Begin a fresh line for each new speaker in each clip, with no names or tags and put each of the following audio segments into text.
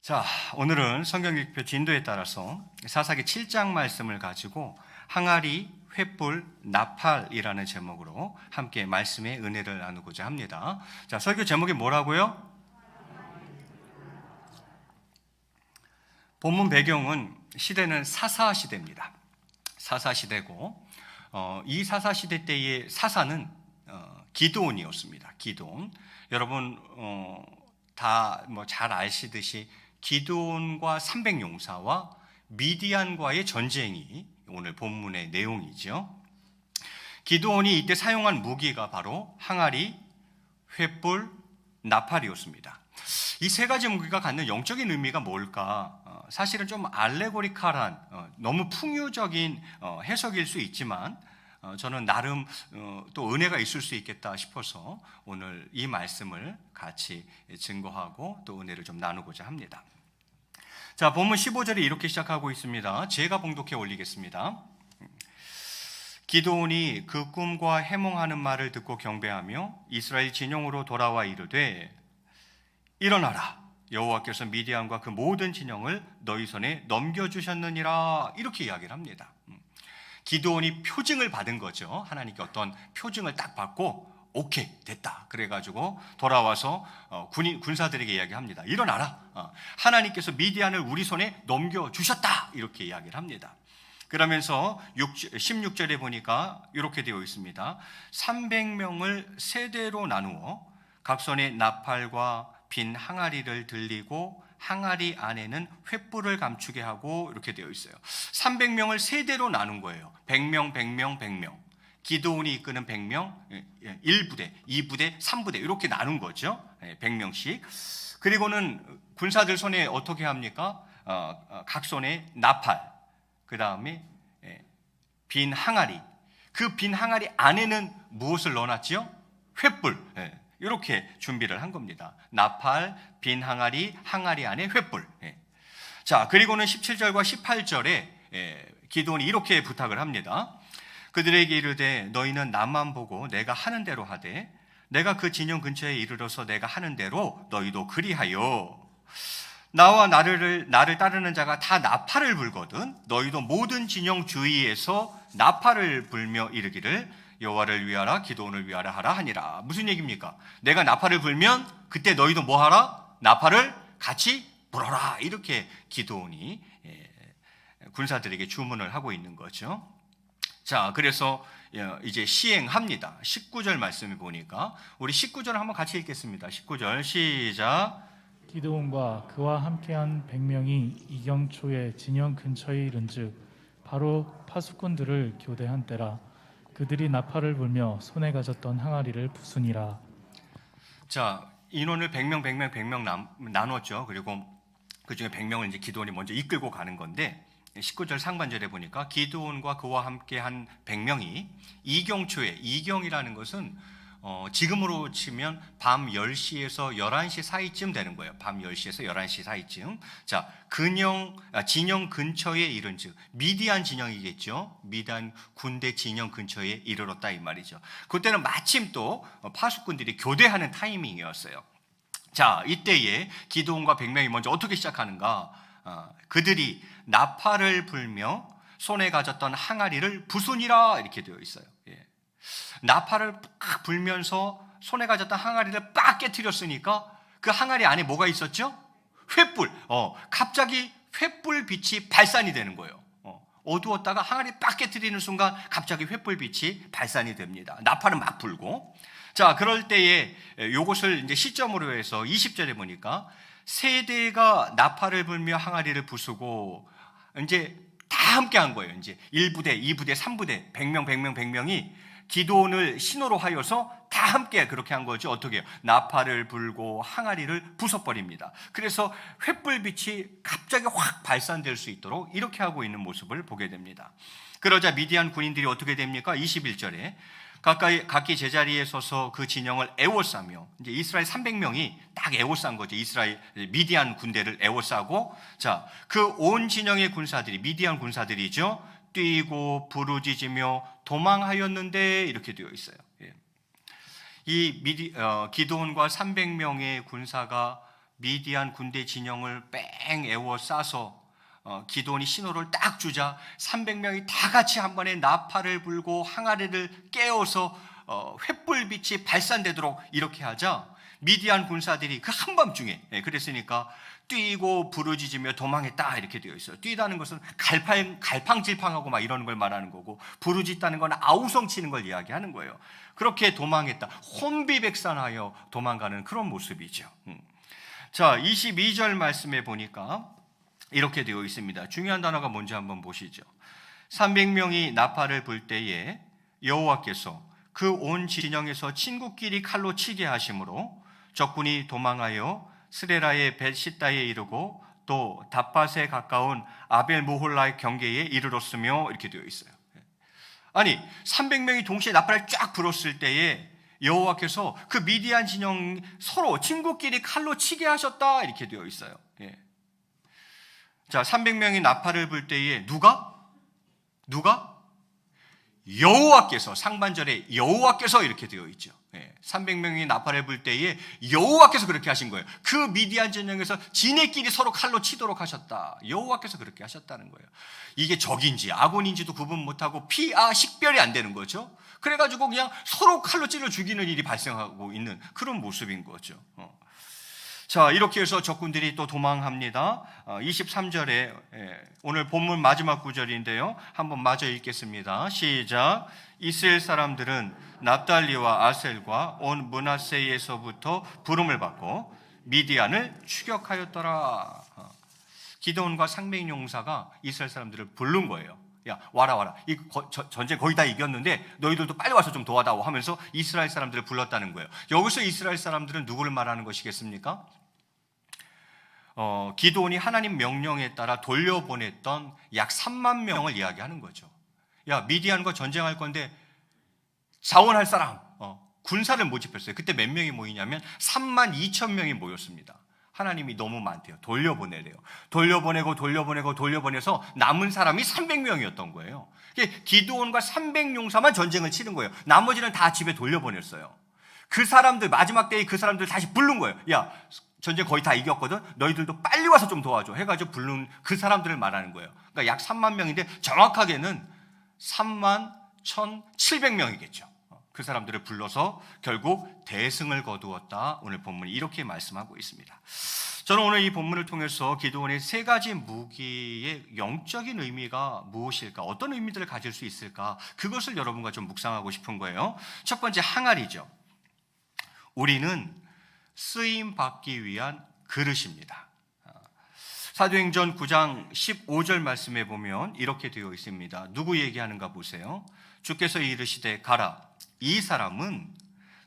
자, 오늘은 성경일표 진도에 따라서 사사기 7장 말씀을 가지고 항아리, 횃불, 나팔이라는 제목으로 함께 말씀의 은혜를 나누고자 합니다. 자, 설교 제목이 뭐라고요? 본문 배경은 시대는 사사시대입니다. 사사시대고 이 사사시대 때의 사사는 기드온이었습니다. 기드온. 여러분 다 잘 아시듯이 기드온과 300용사와 미디안과의 전쟁이 오늘 본문의 내용이죠. 기드온이 이때 사용한 무기가 바로 항아리, 횃불, 나팔이었습니다. 이 세 가지 무기가 갖는 영적인 의미가 뭘까? 사실은 좀 알레고리칼한 너무 풍요적인 해석일 수 있지만 저는 나름 또 은혜가 있을 수 있겠다 싶어서 오늘 이 말씀을 같이 증거하고 또 은혜를 좀 나누고자 합니다. 자, 본문 15절에 이렇게 시작하고 있습니다. 제가 봉독해 올리겠습니다. 기드온이 그 꿈과 해몽하는 말을 듣고 경배하며 이스라엘 진영으로 돌아와 이르되 일어나라, 여호와께서 미디안과 그 모든 진영을 너희 손에 넘겨주셨느니라, 이렇게 이야기를 합니다. 기드온이 표징을 받은 거죠. 하나님께 어떤 표징을 딱 받고 오케이 됐다 그래가지고 돌아와서 군사들에게 이야기합니다. 일어나라, 하나님께서 미디안을 우리 손에 넘겨주셨다, 이렇게 이야기를 합니다. 그러면서 16절에 보니까 이렇게 되어 있습니다. 300명을 세대로 나누어 각 손에 나팔과 빈 항아리를 들리고 항아리 안에는 횃불을 감추게 하고, 이렇게 되어 있어요. 300명을 세대로 나눈 거예요. 100명, 100명, 100명. 기드온이 이끄는 100명, 1부대, 2부대, 3부대 이렇게 나눈 거죠. 100명씩. 그리고는 군사들 손에 어떻게 합니까? 각 손에 나팔, 그 다음에 빈 항아리. 그 빈 항아리 안에는 무엇을 넣어놨지요? 횃불. 이렇게 준비를 한 겁니다. 나팔, 빈 항아리, 항아리 안에 횃불. 자, 그리고는 17절과 18절에 기드온이 이렇게 부탁을 합니다. 그들에게 이르되 너희는 나만 보고 내가 하는 대로 하되 내가 그 진영 근처에 이르러서 내가 하는 대로 너희도 그리하여. 나와 나를 따르는 자가 다 나팔을 불거든 너희도 모든 진영 주위에서 나팔을 불며 이르기를 여호와를 위하라, 기드온을 위하라 하라 하니라. 무슨 얘기입니까? 내가 나팔을 불면 그때 너희도 뭐 하라? 나팔을 같이 불어라. 이렇게 기드온이 군사들에게 주문을 하고 있는 거죠. 자, 그래서 이제 시행합니다. 19절 말씀을 보니까 우리 19절 한번 같이 읽겠습니다. 19절 시작.
기드온과 그와 함께한 100명이 이경초의 진영 근처에 이른즉 바로 파수꾼들을 교대한 때라. 그들이 나팔을 불며 손에 가졌던 항아리를 부수니라.
자, 인원을 100명 나눴죠. 그리고 그 중에 100명을 이제 기드온이 먼저 이끌고 가는 건데 19절 상반절에 보니까 기드온과 그와 함께 한 100명이 이경초에, 이경이라는 것은 지금으로 치면 밤 10시에서 11시 사이쯤 되는 거예요. 밤 10시에서 11시 사이쯤. 자, 진영 근처에 이른 즉 미디안 진영이겠죠. 미디안 군대 진영 근처에 이르렀다 이 말이죠. 그때는 마침 또 파수꾼들이 교대하는 타이밍이었어요. 자, 이때에 기드온과 100명이 먼저 어떻게 시작하는가? 그들이 나팔을 불며 손에 가졌던 항아리를 부수니라, 이렇게 되어 있어요. 나팔을 팍 불면서 손에 가졌던 항아리를 빡 깨트렸으니까 그 항아리 안에 뭐가 있었죠? 횃불. 갑자기 횃불 빛이 발산이 되는 거예요. 어두웠다가 항아리 빡 깨트리는 순간 갑자기 횃불 빛이 발산이 됩니다. 나팔은 막 불고. 자, 그럴 때에 요것을 이제 시점으로 해서 20절에 보니까 세대가 나팔을 불며 항아리를 부수고 이제 다 함께 한 거예요. 이제 1부대, 2부대, 3부대, 100명이 기드온을 신호로 하여서 다 함께 그렇게 한 거죠. 어떻게 해요? 나팔을 불고 항아리를 부숴버립니다. 그래서 횃불빛이 갑자기 확 발산될 수 있도록 이렇게 하고 있는 모습을 보게 됩니다. 그러자 미디안 군인들이 어떻게 됩니까? 21절에 각기 제자리에 서서 그 진영을 에워싸며, 이제 이스라엘 300명이 딱 에워싼 거죠. 이스라엘 미디안 군대를 에워싸고, 자, 그 온 진영의 군사들이 미디안 군사들이죠. 뛰고 부르짖으며 도망하였는데, 이렇게 되어 있어요. 이 기드온과 300명의 군사가 미디안 군대 진영을 뺑 에워싸서 기드온이 신호를 딱 주자 300명이 다 같이 한 번에 나팔을 불고 항아리를 깨워서 횃불빛이 발산되도록 이렇게 하자 미디안 군사들이 그 한밤중에 그랬으니까 뛰고 부르짖으며 도망했다 이렇게 되어 있어요. 뛰다는 것은 갈팡질팡하고 막 이러는 걸 말하는 거고, 부르짖다는 건 아우성치는 걸 이야기하는 거예요. 그렇게 도망했다, 혼비백산하여 도망가는 그런 모습이죠. 자, 22절 말씀에 보니까 이렇게 되어 있습니다. 중요한 단어가 뭔지 한번 보시죠. 300명이 나팔을 불 때에 여호와께서 그 온 진영에서 친구끼리 칼로 치게 하심으로 적군이 도망하여 스레라의 벳시다에 이르고 또 답밭에 가까운 아벨 모홀라의 경계에 이르렀으며 이렇게 되어 있어요. 아니 300명이 동시에 나팔을 쫙 불었을 때에 여호와께서 그 미디안 진영 서로 친구끼리 칼로 치게 하셨다 이렇게 되어 있어요. 자, 300명이 나팔을 불 때에 누가? 여호와께서, 상반절에 여호와께서 이렇게 되어 있죠. 300명이 나팔을 불 때에 여호와께서 그렇게 하신 거예요. 그 미디안 진영에서 지네끼리 서로 칼로 치도록 하셨다. 여호와께서 그렇게 하셨다는 거예요. 이게 적인지 아군인지도 구분 못하고 피아 식별이 안 되는 거죠. 그래가지고 그냥 서로 칼로 찔러 죽이는 일이 발생하고 있는 그런 모습인 거죠. 자, 이렇게 해서 적군들이 또 도망합니다. 23절에 오늘 본문 마지막 구절인데요. 한번 마저 읽겠습니다. 시작. 이스라엘 사람들은 납달리와 아셀과 온 므낫세에서부터 부름을 받고 미디안을 추격하였더라. 기드온과 상맹용사가 이스라엘 사람들을 부른 거예요. 야, 와라. 이 전쟁 거의 다 이겼는데 너희들도 빨리 와서 좀 도와다오 하면서 이스라엘 사람들을 불렀다는 거예요. 여기서 이스라엘 사람들은 누구를 말하는 것이겠습니까? 기드온이 하나님 명령에 따라 돌려보냈던 약 3만 명을 이야기하는 거죠. 야, 미디안과 전쟁할 건데 자원할 사람, 군사를 모집했어요. 그때 몇 명이 모이냐면 3만 2천 명이 모였습니다. 하나님이 너무 많대요. 돌려보내래요. 돌려보내서 남은 사람이 300명이었던 거예요. 기드온과 300용사만 전쟁을 치른 거예요. 나머지는 다 집에 돌려보냈어요. 그 사람들, 마지막 때에 그 사람들 다시 부른 거예요. 야, 전쟁 거의 다 이겼거든. 너희들도 빨리 와서 좀 도와줘 해가지고 부른 그 사람들을 말하는 거예요. 그러니까 약 3만 명인데 정확하게는 3만 1,700명이겠죠. 그 사람들을 불러서 결국 대승을 거두었다. 오늘 본문이 이렇게 말씀하고 있습니다. 저는 오늘 이 본문을 통해서 기드온의 세 가지 무기의 영적인 의미가 무엇일까, 어떤 의미들을 가질 수 있을까, 그것을 여러분과 좀 묵상하고 싶은 거예요. 첫 번째, 항아리죠. 우리는 쓰임 받기 위한 그릇입니다. 사도행전 9장 15절 말씀에 보면 이렇게 되어 있습니다. 누구 얘기하는가 보세요. 주께서 이르시되 가라. 이 사람은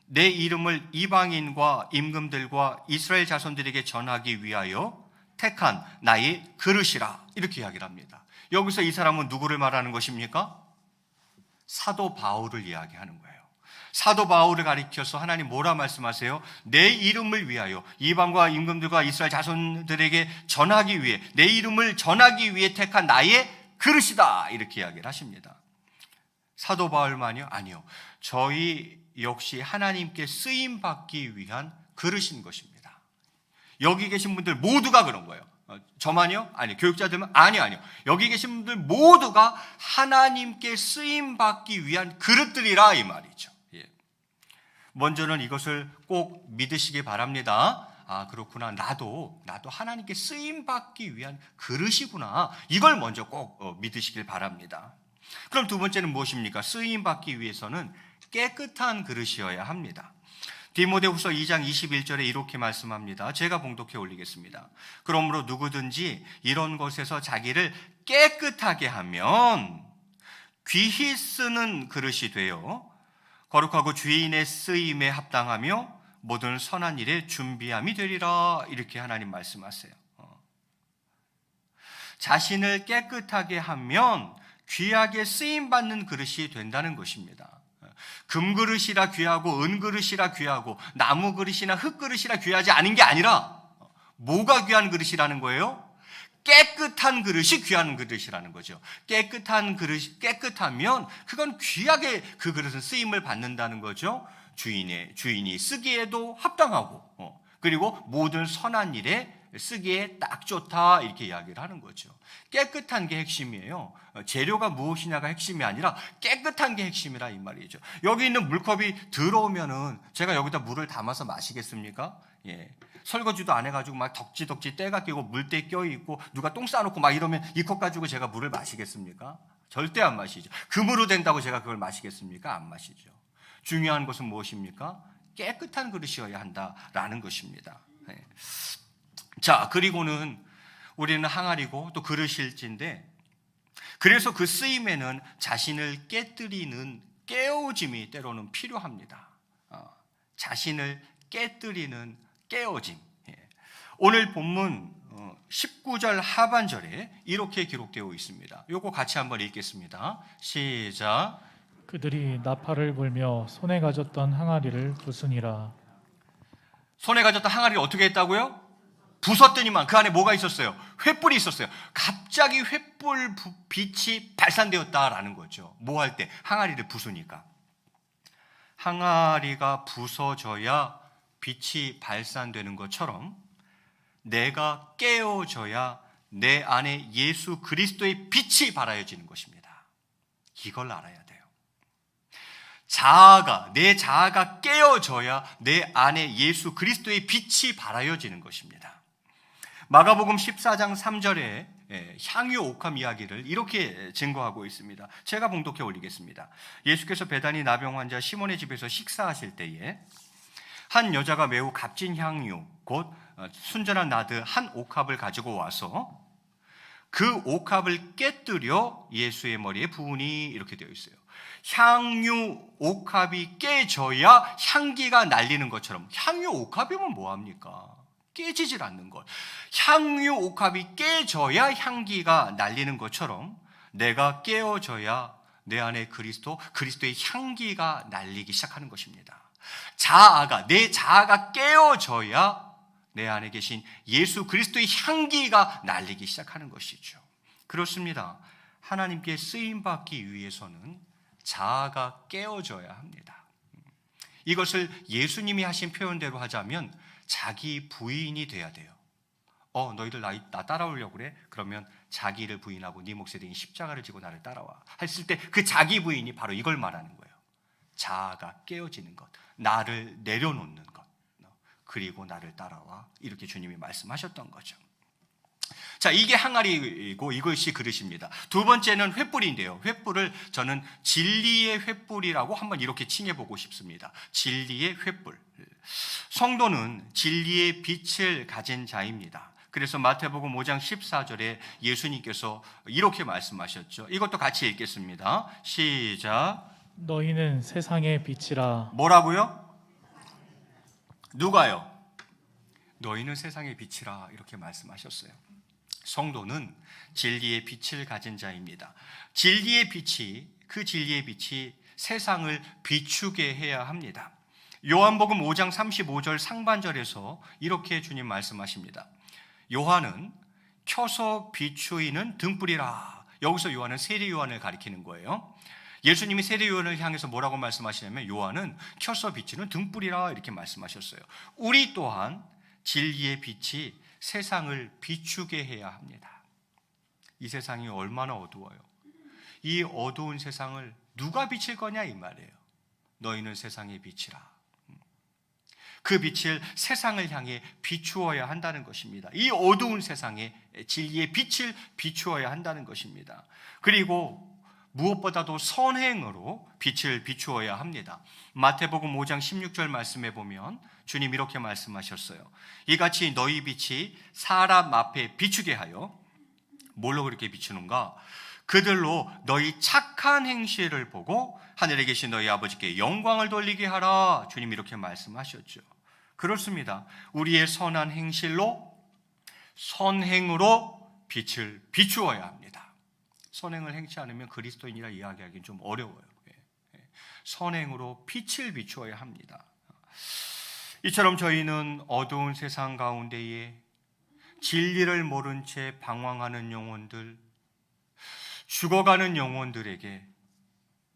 내 이름을 이방인과 임금들과 이스라엘 자손들에게 전하기 위하여 택한 나의 그릇이라. 이렇게 이야기를 합니다. 여기서 이 사람은 누구를 말하는 것입니까? 사도 바울을 이야기하는 거예요. 사도 바울을 가리켜서 하나님 뭐라 말씀하세요? 내 이름을 위하여 이방과 임금들과 이스라엘 자손들에게 전하기 위해, 내 이름을 전하기 위해 택한 나의 그릇이다. 이렇게 이야기를 하십니다. 사도 바울만요? 아니요. 저희 역시 하나님께 쓰임 받기 위한 그릇인 것입니다. 여기 계신 분들 모두가 그런 거예요. 저만요? 아니요. 교육자들만? 아니요. 여기 계신 분들 모두가 하나님께 쓰임 받기 위한 그릇들이라 이 말이죠. 먼저는 이것을 꼭 믿으시기 바랍니다. 아, 그렇구나. 나도 하나님께 쓰임 받기 위한 그릇이구나. 이걸 먼저 꼭 믿으시길 바랍니다. 그럼 두 번째는 무엇입니까? 쓰임 받기 위해서는 깨끗한 그릇이어야 합니다. 디모데후서 2장 21절에 이렇게 말씀합니다. 제가 봉독해 올리겠습니다. 그러므로 누구든지 이런 것에서 자기를 깨끗하게 하면 귀히 쓰는 그릇이 되어 거룩하고 주인의 쓰임에 합당하며 모든 선한 일에 준비함이 되리라. 이렇게 하나님 말씀하세요. 자신을 깨끗하게 하면 귀하게 쓰임받는 그릇이 된다는 것입니다. 금그릇이라 귀하고 은그릇이라 귀하고 나무 그릇이나 흙그릇이라 귀하지 않은 게 아니라 뭐가 귀한 그릇이라는 거예요? 깨끗한 그릇이 귀한 그릇이라는 거죠. 깨끗한 그릇이 깨끗하면 그건 귀하게 그 그릇은 쓰임을 받는다는 거죠. 주인이 쓰기에도 합당하고 그리고 모든 선한 일에 쓰기에 딱 좋다 이렇게 이야기를 하는 거죠. 깨끗한 게 핵심이에요. 재료가 무엇이냐가 핵심이 아니라 깨끗한 게 핵심이라 이 말이죠. 여기 있는 물컵이 들어오면은 제가 여기다 물을 담아서 마시겠습니까? 예. 설거지도 안 해가지고 막 덕지덕지 때가 끼고 물때 껴있고 누가 똥 싸놓고 막 이러면 이 컵 가지고 제가 물을 마시겠습니까? 절대 안 마시죠. 금으로 된다고 제가 그걸 마시겠습니까? 안 마시죠. 중요한 것은 무엇입니까? 깨끗한 그릇이어야 한다라는 것입니다. 예. 자, 그리고는 우리는 항아리고 또 그릇일진데, 그래서 그 쓰임에는 자신을 깨뜨리는 깨어짐이 때로는 필요합니다. 자신을 깨뜨리는 깨어짐. 오늘 본문 19절 하반절에 이렇게 기록되어 있습니다. 요거 같이 한번 읽겠습니다. 시작.
그들이 나팔을 불며 손에 가졌던 항아리를 부수니라.
손에 가졌던 항아리를 어떻게 했다고요? 부쉈더니만 그 안에 뭐가 있었어요? 횃불이 있었어요. 갑자기 횃불 빛이 발산되었다라는 거죠. 뭐 할 때? 항아리를 부수니까. 항아리가 부서져야 빛이 발산되는 것처럼 내가 깨어져야 내 안에 예수 그리스도의 빛이 발하여지는 것입니다. 이걸 알아야 돼요. 내 자아가 깨어져야 내 안에 예수 그리스도의 빛이 발하여지는 것입니다. 마가복음 14장 3절에 향유 옥합 이야기를 이렇게 증거하고 있습니다. 제가 봉독해 올리겠습니다. 예수께서 베다니 나병 환자 시몬의 집에서 식사하실 때에 한 여자가 매우 값진 향유 곧 순전한 나드 한 옥합을 가지고 와서 그 옥합을 깨뜨려 예수의 머리에 부으니 이렇게 되어 있어요. 향유 옥합이 깨져야 향기가 날리는 것처럼, 향유 옥합이면 뭐합니까? 깨지질 않는 것. 향유 옥합이 깨져야 향기가 날리는 것처럼 내가 깨어져야 내 안에 그리스도의 향기가 날리기 시작하는 것입니다. 내 자아가 깨어져야 내 안에 계신 예수 그리스도의 향기가 날리기 시작하는 것이죠. 그렇습니다. 하나님께 쓰임받기 위해서는 자아가 깨어져야 합니다. 이것을 예수님이 하신 표현대로 하자면 자기 부인이 돼야 돼요. 너희들 나 따라오려고 그래? 그러면 자기를 부인하고 네 몫에 대인 십자가를 지고 나를 따라와 했을 때 그 자기 부인이 바로 이걸 말하는 거예요. 자아가 깨어지는 것, 나를 내려놓는 것, 그리고 나를 따라와, 이렇게 주님이 말씀하셨던 거죠. 자, 이게 항아리이고 이것이 그릇입니다. 두 번째는 횃불인데요. 횃불을 저는 진리의 횃불이라고 한번 이렇게 칭해보고 싶습니다. 진리의 횃불. 성도는 진리의 빛을 가진 자입니다. 그래서 마태복음 5장 14절에 예수님께서 이렇게 말씀하셨죠. 이것도 같이 읽겠습니다. 시작.
너희는 세상의 빛이라.
뭐라고요? 누가요? 너희는 세상의 빛이라 이렇게 말씀하셨어요. 성도는 진리의 빛을 가진 자입니다. 진리의 빛이 세상을 비추게 해야 합니다. 요한복음 5장 35절 상반절에서 이렇게 주님 말씀하십니다. 요한은 켜서 비추이는 등불이라. 여기서 요한은 세례 요한을 가리키는 거예요. 예수님이 세례 요한을 향해서 뭐라고 말씀하시냐면 요한은 켜서 비추는 등불이라 이렇게 말씀하셨어요. 우리 또한 진리의 빛이 세상을 비추게 해야 합니다. 이 세상이 얼마나 어두워요. 이 어두운 세상을 누가 비칠 거냐 이 말이에요. 너희는 세상의 빛이라. 그 빛을 세상을 향해 비추어야 한다는 것입니다. 이 어두운 세상에 진리의 빛을 비추어야 한다는 것입니다. 그리고 무엇보다도 선행으로 빛을 비추어야 합니다. 마태복음 5장 16절 말씀에 보면 주님 이렇게 말씀하셨어요. 이같이 너희 빛이 사람 앞에 비추게 하여, 뭘로 그렇게 비추는가? 그들로 너희 착한 행실을 보고 하늘에 계신 너희 아버지께 영광을 돌리게 하라. 주님 이렇게 말씀하셨죠. 그렇습니다. 우리의 선한 행실로, 선행으로 빛을 비추어야 합니다. 선행을 행치 않으면 그리스도인이라 이야기하기는 좀 어려워요. 선행으로 빛을 비추어야 합니다. 이처럼 저희는 어두운 세상 가운데에 진리를 모른 채 방황하는 영혼들, 죽어가는 영혼들에게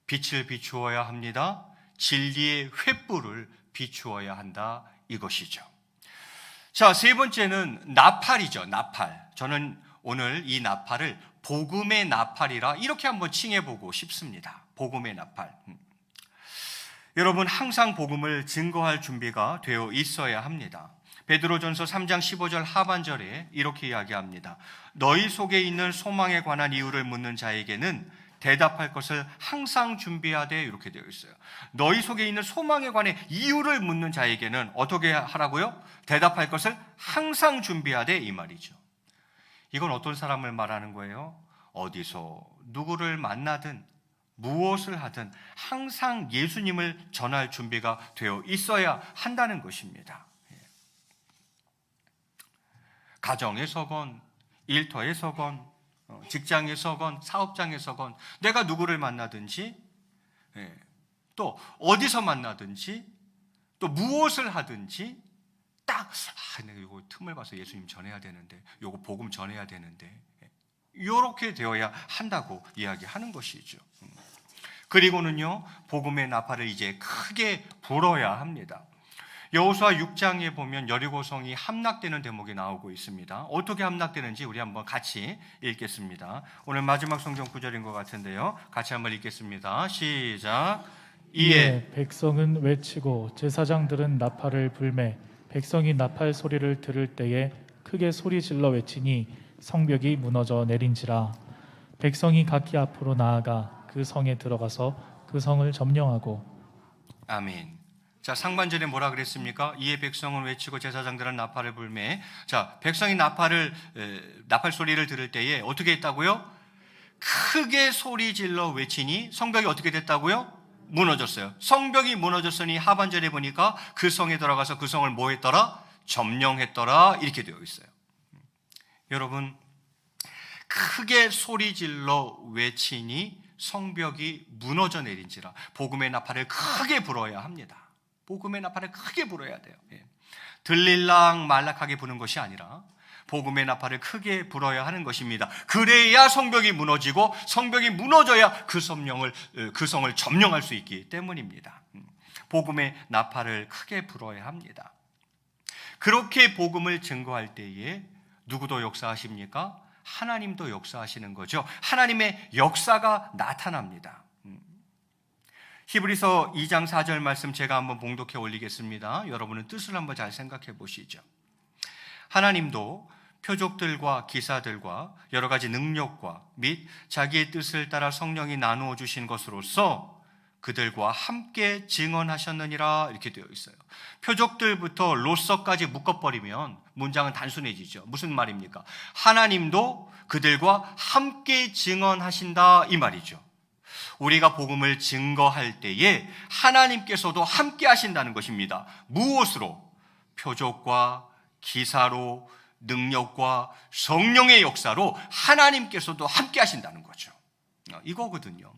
빛을 비추어야 합니다. 진리의 횃불을 비추어야 한다, 이것이죠. 자, 세 번째는 나팔이죠. 나팔. 저는 오늘 이 나팔을 복음의 나팔이라 이렇게 한번 칭해보고 싶습니다. 복음의 나팔. 여러분, 항상 복음을 증거할 준비가 되어 있어야 합니다. 베드로전서 3장 15절 하반절에 이렇게 이야기합니다. 너희 속에 있는 소망에 관한 이유를 묻는 자에게는 대답할 것을 항상 준비하되, 이렇게 되어 있어요. 너희 속에 있는 소망에 관해 이유를 묻는 자에게는 어떻게 하라고요? 대답할 것을 항상 준비하되, 이 말이죠. 이건 어떤 사람을 말하는 거예요? 어디서 누구를 만나든 무엇을 하든 항상 예수님을 전할 준비가 되어 있어야 한다는 것입니다. 가정에서건 일터에서건 직장에서건 사업장에서건 내가 누구를 만나든지 또 어디서 만나든지 또 무엇을 하든지 딱 내가 이거 틈을 봐서 예수님 전해야 되는데, 이거 복음 전해야 되는데, 이렇게 되어야 한다고 이야기하는 것이죠. 그리고는요, 복음의 나팔을 이제 크게 불어야 합니다. 여호수아 6장에 보면 여리고성이 함락되는 대목이 나오고 있습니다. 어떻게 함락되는지 우리 한번 같이 읽겠습니다. 오늘 마지막 성경 구절인 것 같은데요. 같이 한번 읽겠습니다. 시작.
이에 백성은 외치고 제사장들은 나팔을 불매 백성이 나팔 소리를 들을 때에 크게 소리 질러 외치니 성벽이 무너져 내린지라. 백성이 각기 앞으로 나아가 그 성에 들어가서 그 성을 점령하고.
아멘. 자, 상반절에 뭐라 그랬습니까? 이에 백성은 외치고 제사장들은 나팔을 불매. 자, 백성이 나팔 소리를 들을 때에 어떻게 했다고요? 크게 소리 질러 외치니 성벽이 어떻게 됐다고요? 무너졌어요. 성벽이 무너졌으니 하반절에 보니까 그 성에 들어가서 그 성을 뭐 했더라? 점령했더라. 이렇게 되어 있어요. 여러분, 크게 소리 질러 외치니 성벽이 무너져 내린지라. 복음의 나팔을 크게 불어야 합니다. 복음의 나팔을 크게 불어야 돼요. 들릴락 말락하게 부는 것이 아니라 복음의 나팔을 크게 불어야 하는 것입니다. 그래야 성벽이 무너지고, 성벽이 무너져야 그 성을 점령할 수 있기 때문입니다. 복음의 나팔을 크게 불어야 합니다. 그렇게 복음을 증거할 때에 누구도 역사하십니까? 하나님도 역사하시는 거죠. 하나님의 역사가 나타납니다. 히브리서 2장 4절 말씀 제가 한번 봉독해 올리겠습니다. 여러분은 뜻을 한번 잘 생각해 보시죠. 하나님도 표적들과 기사들과 여러 가지 능력과 및 자기의 뜻을 따라 성령이 나누어 주신 것으로서 그들과 함께 증언하셨느니라, 이렇게 되어 있어요. 표적들부터 로서까지 묶어버리면 문장은 단순해지죠. 무슨 말입니까? 하나님도 그들과 함께 증언하신다, 이 말이죠. 우리가 복음을 증거할 때에 하나님께서도 함께 하신다는 것입니다. 무엇으로? 표적과 기사로, 능력과 성령의 역사로 하나님께서도 함께 하신다는 거죠. 이거거든요.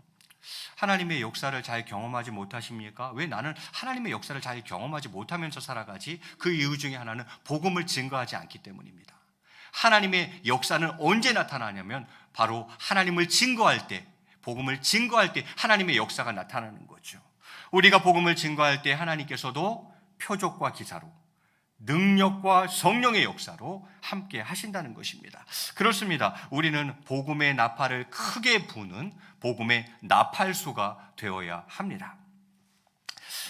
하나님의 역사를 잘 경험하지 못하십니까? 왜 나는 하나님의 역사를 잘 경험하지 못하면서 살아가지? 그 이유 중에 하나는 복음을 증거하지 않기 때문입니다. 하나님의 역사는 언제 나타나냐면 바로 하나님을 증거할 때, 복음을 증거할 때 하나님의 역사가 나타나는 거죠. 우리가 복음을 증거할 때 하나님께서도 표적과 기사로, 능력과 성령의 역사로 함께 하신다는 것입니다. 그렇습니다. 우리는 복음의 나팔을 크게 부는 복음의 나팔수가 되어야 합니다.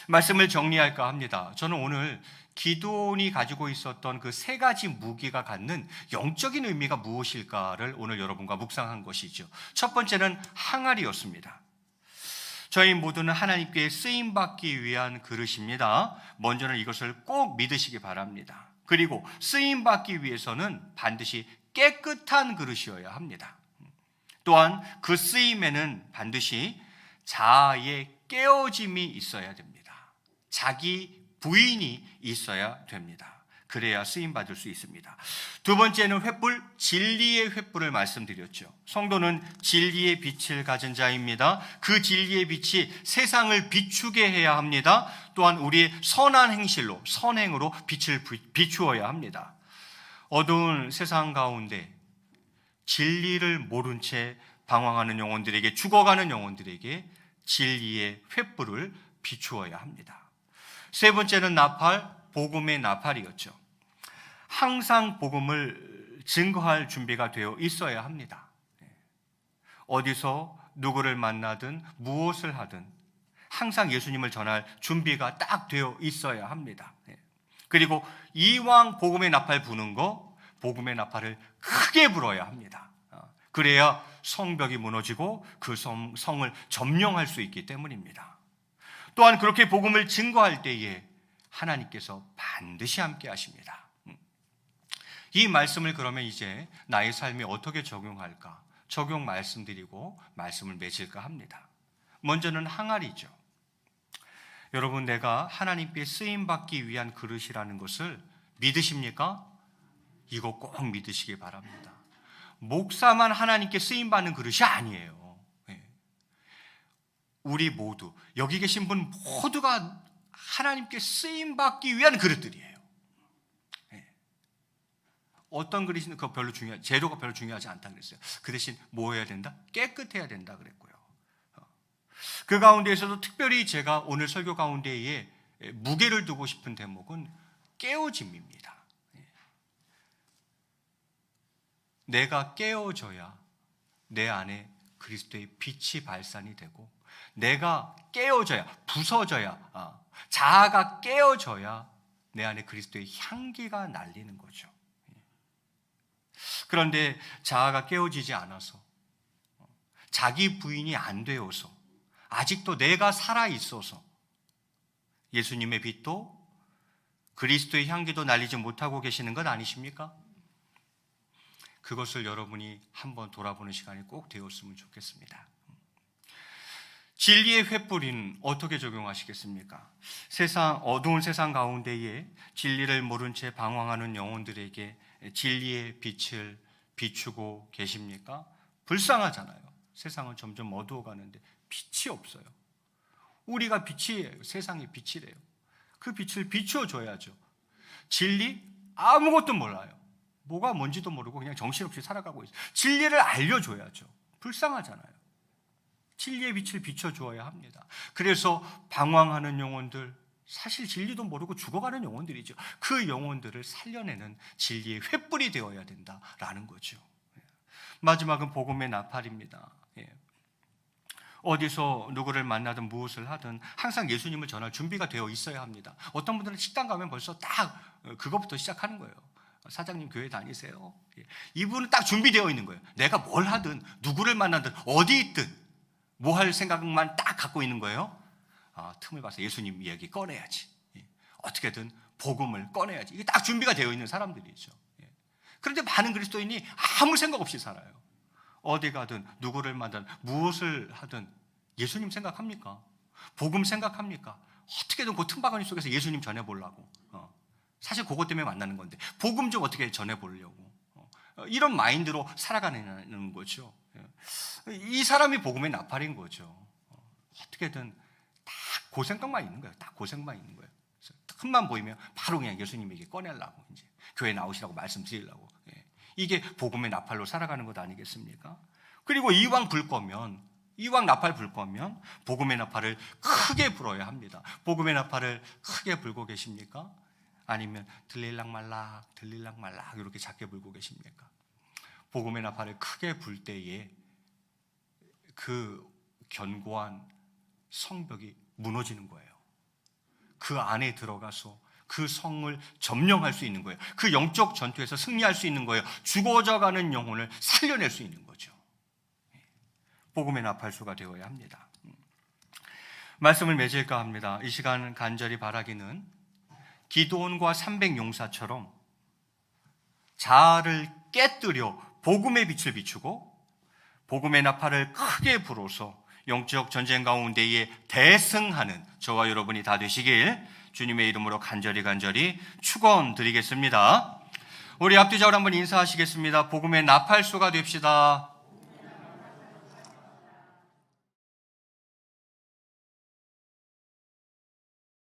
말씀을 정리할까 합니다. 저는 오늘 기도원이 가지고 있었던 그 세 가지 무기가 갖는 영적인 의미가 무엇일까를 오늘 여러분과 묵상한 것이죠. 첫 번째는 항아리였습니다. 저희 모두는 하나님께 쓰임받기 위한 그릇입니다. 먼저는 이것을 꼭 믿으시기 바랍니다. 그리고 쓰임받기 위해서는 반드시 깨끗한 그릇이어야 합니다. 또한 그 쓰임에는 반드시 자아의 깨어짐이 있어야 됩니다. 자기 부인이 있어야 됩니다. 그래야 쓰임받을 수 있습니다. 두 번째는 횃불, 진리의 횃불을 말씀드렸죠. 성도는 진리의 빛을 가진 자입니다. 그 진리의 빛이 세상을 비추게 해야 합니다. 또한 우리의 선한 행실로, 선행으로 빛을 비추어야 합니다. 어두운 세상 가운데 진리를 모른 채 방황하는 영혼들에게, 죽어가는 영혼들에게 진리의 횃불을 비추어야 합니다. 세 번째는 나팔, 복음의 나팔이었죠. 항상 복음을 증거할 준비가 되어 있어야 합니다. 어디서 누구를 만나든 무엇을 하든 항상 예수님을 전할 준비가 딱 되어 있어야 합니다. 그리고 이왕 복음의 나팔 부는 거, 복음의 나팔을 크게 불어야 합니다. 그래야 성벽이 무너지고 그 성을 점령할 수 있기 때문입니다. 또한 그렇게 복음을 증거할 때에 하나님께서 반드시 함께 하십니다. 이 말씀을 그러면 이제 나의 삶에 어떻게 적용할까? 적용 말씀드리고 말씀을 맺을까 합니다. 먼저는 항아리죠. 여러분, 내가 하나님께 쓰임받기 위한 그릇이라는 것을 믿으십니까? 이거 꼭 믿으시기 바랍니다. 목사만 하나님께 쓰임받는 그릇이 아니에요. 우리 모두, 여기 계신 분 모두가 하나님께 쓰임받기 위한 그릇들이에요. 어떤 그릇이는 그거 별로 재료가 별로 중요하지 않다 그랬어요. 그 대신 뭐 해야 된다? 깨끗해야 된다 그랬고요. 그 가운데에서도 특별히 제가 오늘 설교 가운데에 무게를 두고 싶은 대목은 깨어짐입니다. 내가 깨어져야 내 안에 그리스도의 빛이 발산이 되고, 내가 깨어져야, 부서져야, 자아가 깨어져야 내 안에 그리스도의 향기가 날리는 거죠. 그런데 자아가 깨어지지 않아서, 자기 부인이 안 되어서, 아직도 내가 살아있어서 예수님의 빛도 그리스도의 향기도 날리지 못하고 계시는 것 아니십니까? 그것을 여러분이 한번 돌아보는 시간이 꼭 되었으면 좋겠습니다. 진리의 횃불은 어떻게 적용하시겠습니까? 어두운 세상 가운데에 진리를 모른 채 방황하는 영혼들에게 진리의 빛을 비추고 계십니까? 불쌍하잖아요. 세상은 점점 어두워가는데 빛이 없어요. 우리가 빛이에요. 세상의 빛이래요. 그 빛을 비춰줘야죠. 진리? 아무것도 몰라요. 뭐가 뭔지도 모르고 그냥 정신없이 살아가고 있어요. 진리를 알려줘야죠. 불쌍하잖아요. 진리의 빛을 비춰주어야 합니다. 그래서 방황하는 영혼들, 사실 진리도 모르고 죽어가는 영혼들이죠. 그 영혼들을 살려내는 진리의 횃불이 되어야 된다라는 거죠. 마지막은 복음의 나팔입니다. 어디서 누구를 만나든 무엇을 하든 항상 예수님을 전할 준비가 되어 있어야 합니다. 어떤 분들은 식당 가면 벌써 딱 그것부터 시작하는 거예요. 사장님 교회 다니세요? 이분은 딱 준비되어 있는 거예요. 내가 뭘 하든 누구를 만나든 어디 있든 뭐 할 생각만 딱 갖고 있는 거예요. 틈을 봐서 예수님 이야기 꺼내야지. 어떻게든 복음을 꺼내야지. 이게 딱 준비가 되어 있는 사람들이죠. 그런데 많은 그리스도인이 아무 생각 없이 살아요. 어디 가든 누구를 만나든 무엇을 하든 예수님 생각합니까? 복음 생각합니까? 어떻게든 그 틈바구니 속에서 예수님 전해보려고. 사실 그것 때문에 만나는 건데 복음 좀 어떻게 전해보려고. 이런 마인드로 살아가는 거죠. 이 사람이 복음의 나팔인 거죠. 어떻게든 딱 그 생각만 있는 거예요. 딱 그 생각만 있는 거예요. 틈만 보이면 바로 그냥 예수님에게 꺼내려고, 이제 교회 나오시라고 말씀드리려고. 이게 복음의 나팔로 살아가는 것 아니겠습니까? 그리고 이왕 나팔 불 거면 복음의 나팔을 크게 불어야 합니다. 복음의 나팔을 크게 불고 계십니까? 아니면 들릴락 말락 이렇게 작게 불고 계십니까? 복음의 나팔을 크게 불 때에 그 견고한 성벽이 무너지는 거예요. 그 안에 들어가서 그 성을 점령할 수 있는 거예요. 그 영적 전투에서 승리할 수 있는 거예요. 죽어져가는 영혼을 살려낼 수 있는 거죠. 복음의 나팔수가 되어야 합니다. 말씀을 맺을까 합니다. 이 시간 간절히 바라기는 기드온과 300용사처럼 자아를 깨뜨려 복음의 빛을 비추고 복음의 나팔을 크게 불어서 영적 전쟁 가운데에 대승하는 저와 여러분이 다 되시길 주님의 이름으로 간절히 축원드리겠습니다. 우리 앞뒤적으로 한번 인사하시겠습니다. 복음의 나팔수가 됩시다.